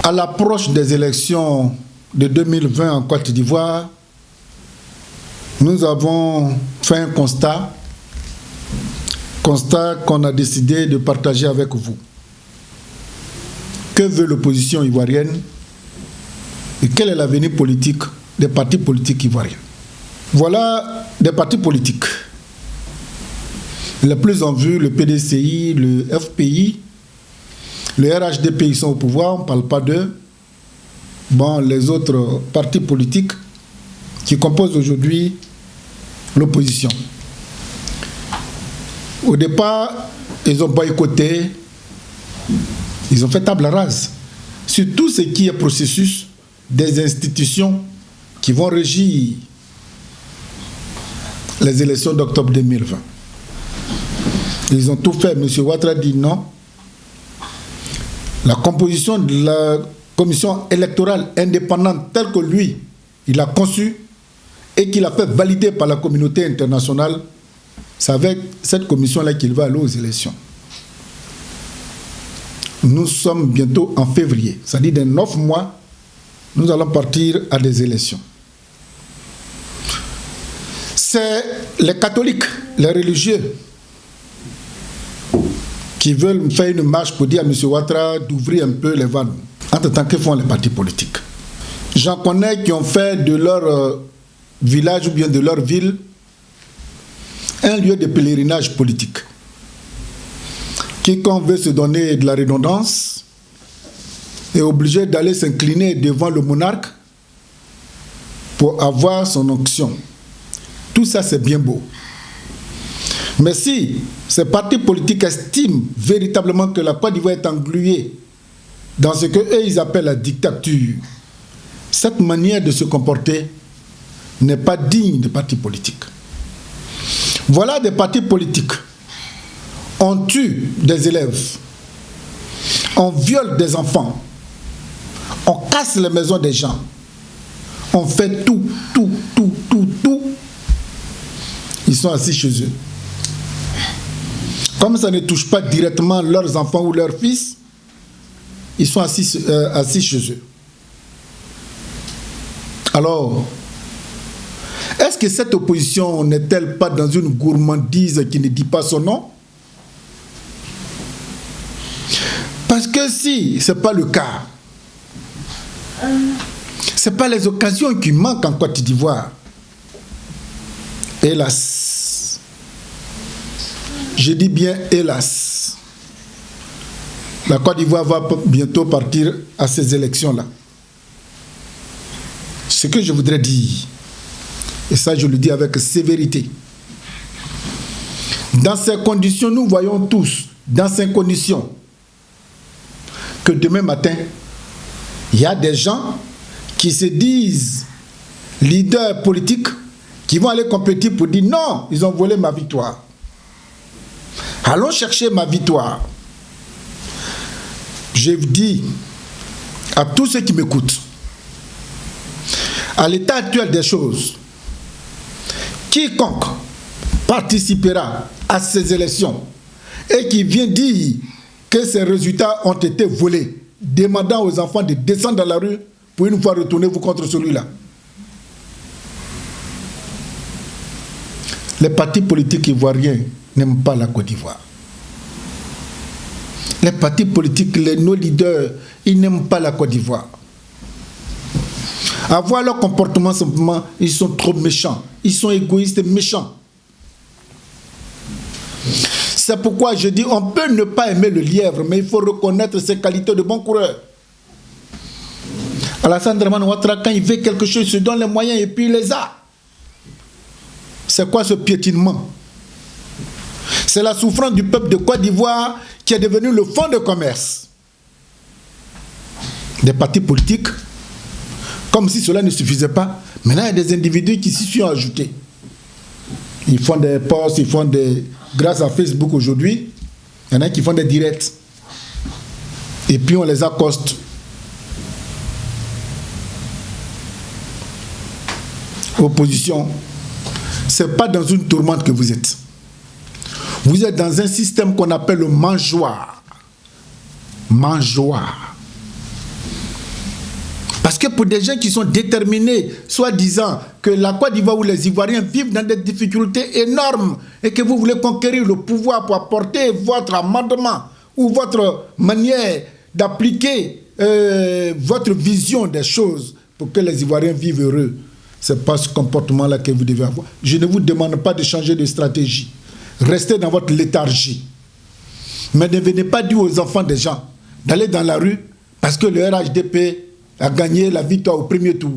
À l'approche des élections de 2020 en Côte d'Ivoire, nous avons fait un constat qu'on a décidé de partager avec vous. Que veut l'opposition ivoirienne et quel est l'avenir politique des partis politiques ivoiriens? Voilà des partis politiques. Les plus en vue, le PDCI, le FPI, le RHDP, ils sont au pouvoir, on ne parle pas d'eux. Bon, les autres partis politiques qui composent aujourd'hui l'opposition. Au départ, ils ont boycotté, ils ont fait table rase sur tout ce qui est processus des institutions qui vont régir les élections d'octobre 2020. Ils ont tout fait. M. Ouattara dit non. La composition de la commission électorale indépendante telle que lui, il a conçue et qu'il a fait valider par la communauté internationale, c'est avec cette commission-là qu'il va aller aux élections. Nous sommes bientôt en février, c'est-à-dire dans 9 mois, nous allons partir à des élections. C'est les catholiques, les religieux, qui veulent faire une marche pour dire à M. Ouattara d'ouvrir un peu les vannes. Entre-temps, que font les partis politiques? J'en connais qui ont fait de leur village ou bien de leur ville un lieu de pèlerinage politique. Quiconque veut se donner de la redondance est obligé d'aller s'incliner devant le monarque pour avoir son onction. Tout ça, c'est bien beau. Mais si ces partis politiques estiment véritablement que la Côte d'Ivoire est engluée dans ce qu'eux, ils appellent la dictature, cette manière de se comporter n'est pas digne de partis politiques. Voilà des partis politiques. On tue des élèves, on viole des enfants, on casse les maisons des gens, on fait tout. Ils sont assis chez eux. Comme ça ne touche pas directement leurs enfants ou leurs fils, ils sont assis chez eux. Alors, est-ce que cette opposition n'est-elle pas dans une gourmandise qui ne dit pas son nom? Parce que si ce n'est pas le cas, ce n'est pas les occasions qui manquent en Côte d'Ivoire. Hélas. Je dis bien hélas. La Côte d'Ivoire va bientôt partir à ces élections-là. Ce que je voudrais dire, et ça je le dis avec sévérité, dans ces conditions, nous voyons tous, dans ces conditions, que demain matin, il y a des gens qui se disent leaders politiques qui vont aller compétir pour dire non, ils ont volé ma victoire. Allons chercher ma victoire. Je vous dis à tous ceux qui m'écoutent, à l'état actuel des choses, quiconque participera à ces élections et qui vient dire que ces résultats ont été volés, demandant aux enfants de descendre dans la rue pour une fois retourner-vous contre celui-là. Les partis politiques ivoiriens n'aiment pas la Côte d'Ivoire. Les partis politiques, nos leaders, ils n'aiment pas la Côte d'Ivoire. À voir leur comportement, simplement, ils sont trop méchants. Ils sont égoïstes et méchants. C'est pourquoi je dis, on peut ne pas aimer le lièvre, mais il faut reconnaître ses qualités de bon coureur. Alassane Dramane Ouattara, quand il veut quelque chose, il se donne les moyens et puis il les a. C'est quoi ce piétinement? C'est la souffrance du peuple de Côte d'Ivoire qui est devenu le fonds de commerce des partis politiques. Comme si cela ne suffisait pas, maintenant il y a des individus qui s'y sont ajoutés. Ils font des posts, ils font des... Grâce à Facebook aujourd'hui, il y en a qui font des directs. Et puis on les accoste. Opposition, ce n'est pas dans une tourmente que vous êtes. Vous êtes dans un système qu'on appelle le mangeoire. Mangeoire. Parce que pour des gens qui sont déterminés, soi-disant, que la Côte d'Ivoire ou les Ivoiriens vivent dans des difficultés énormes et que vous voulez conquérir le pouvoir pour apporter votre amendement ou votre manière d'appliquer votre vision des choses pour que les Ivoiriens vivent heureux, ce n'est pas ce comportement-là que vous devez avoir. Je ne vous demande pas de changer de stratégie. Restez dans votre léthargie. Mais ne venez pas dire aux enfants des gens d'aller dans la rue parce que le RHDP a gagné la victoire au premier tour.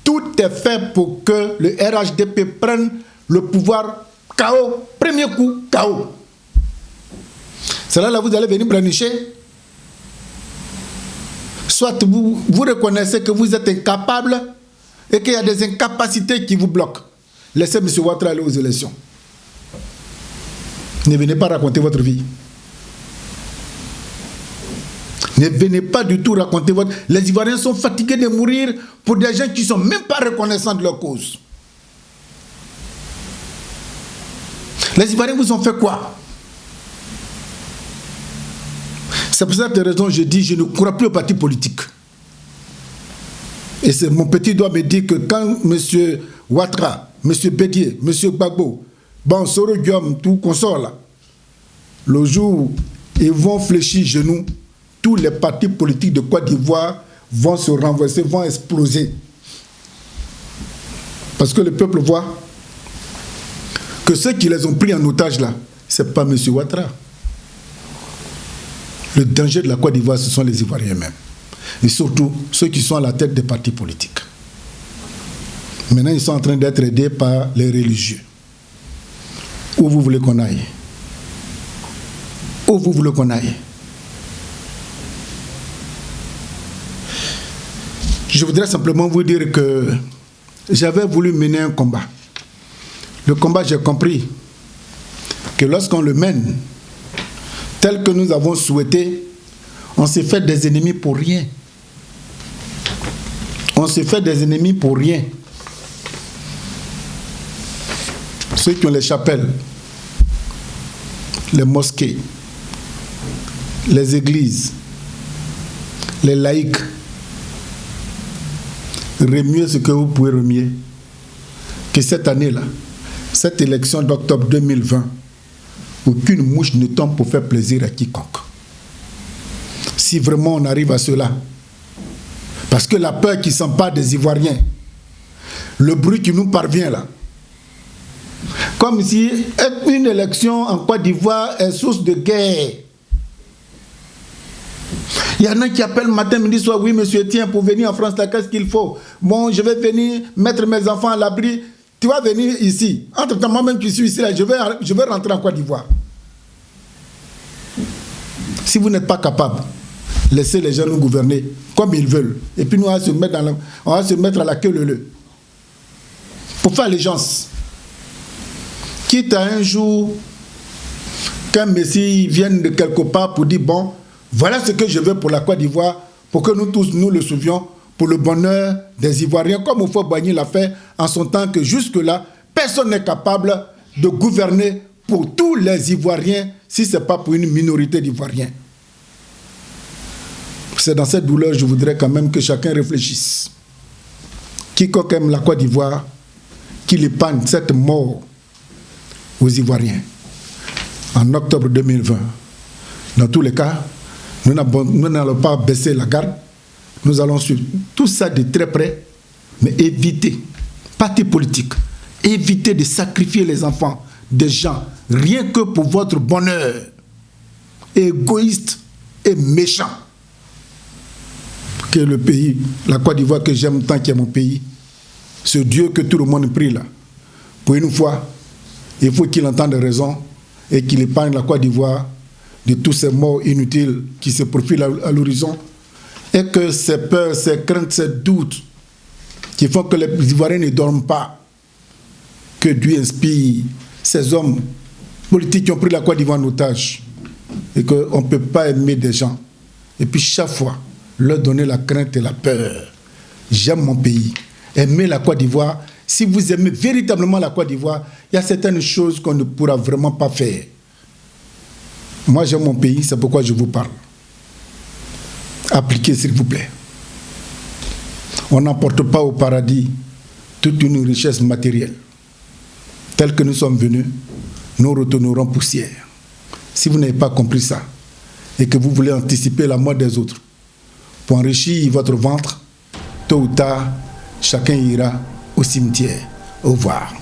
Tout est fait pour que le RHDP prenne le pouvoir KO. Premier coup, KO. C'est là vous allez venir branicher. Soit vous reconnaissez que vous êtes incapable et qu'il y a des incapacités qui vous bloquent. Laissez M. Ouattara aller aux élections. Ne venez pas raconter votre vie. Ne venez pas du tout raconter votre... Les Ivoiriens sont fatigués de mourir pour des gens qui ne sont même pas reconnaissants de leur cause. Les Ivoiriens vous ont fait quoi? C'est pour cette raison que je dis je ne crois plus aux partis politiques. Et c'est mon petit doigt me dit que quand M. Ouattara, M. Bédié, M. Gbagbo, Soro Guillaume, tout consort là, le jour où ils vont fléchir genoux, tous les partis politiques de Côte d'Ivoire vont se renverser, vont exploser. Parce que le peuple voit que ceux qui les ont pris en otage là, ce n'est pas M. Ouattara. Le danger de la Côte d'Ivoire, ce sont les Ivoiriens eux-mêmes. Et surtout, ceux qui sont à la tête des partis politiques. Maintenant, ils sont en train d'être aidés par les religieux. Où vous voulez qu'on aille? Où vous voulez qu'on aille? Je voudrais simplement vous dire que j'avais voulu mener un combat. Le combat, j'ai compris que lorsqu'on le mène tel que nous avons souhaité, on s'est fait des ennemis pour rien. On s'est fait des ennemis pour rien. Ceux qui ont les chapelles, les mosquées, les églises, les laïcs, remuez ce que vous pouvez remuer. Que cette année-là, cette élection d'octobre 2020, aucune mouche ne tombe pour faire plaisir à quiconque. Si vraiment on arrive à cela, parce que la peur qui s'empare des Ivoiriens, le bruit qui nous parvient là, comme si une élection en Côte d'Ivoire est source de guerre. Il y en a qui appellent matin, midi, soir, oui, monsieur Etienne, pour venir en France, là, qu'est-ce qu'il faut? Bon, je vais venir mettre mes enfants à l'abri. Tu vas venir ici. Entre-temps, moi-même qui suis ici, là, je vais rentrer en Côte d'Ivoire. Si vous n'êtes pas capable, laissez les gens nous gouverner comme ils veulent. Et puis nous, on va se mettre à la queue leu-leu. Pour faire allégeance. Quitte à un jour qu'un messie vienne de quelque part pour dire, bon, voilà ce que je veux pour la Côte d'Ivoire, pour que nous tous nous le souvions, pour le bonheur des Ivoiriens, comme Houphouët-Boigny l'a fait en son temps, que jusque-là, personne n'est capable de gouverner pour tous les Ivoiriens si ce n'est pas pour une minorité d'Ivoiriens. C'est dans cette douleur, je voudrais quand même que chacun réfléchisse. Quiconque aime la Côte d'Ivoire, qu'il épargne cette mort aux Ivoiriens en octobre 2020. Dans tous les cas, nous n'allons pas baisser la garde. Nous allons suivre tout ça de très près, mais éviter, parti politique, éviter de sacrifier les enfants des gens, rien que pour votre bonheur, égoïste et méchant. Que le pays, la Côte d'Ivoire que j'aime tant qui est mon pays, ce Dieu que tout le monde prie là, pour une fois, il faut qu'il entende raison et qu'il épargne la Côte d'Ivoire de tous ces morts inutiles qui se profilent à l'horizon, et que ces peurs, ces craintes, ces doutes qui font que les Ivoiriens ne dorment pas, que Dieu inspire ces hommes politiques qui ont pris la Côte d'Ivoire en otage, et qu'on ne peut pas aimer des gens et puis chaque fois leur donner la crainte et la peur. J'aime mon pays, aimez la Côte d'Ivoire. Si vous aimez véritablement la Côte d'Ivoire, il y a certaines choses qu'on ne pourra vraiment pas faire. Moi j'aime mon pays, c'est pourquoi je vous parle. Appliquez s'il vous plaît. On n'emporte pas au paradis toute une richesse matérielle. Tel que nous sommes venus, nous retournerons poussière. Si vous n'avez pas compris ça, et que vous voulez anticiper la mort des autres, pour enrichir votre ventre, tôt ou tard, chacun ira au cimetière. Au revoir.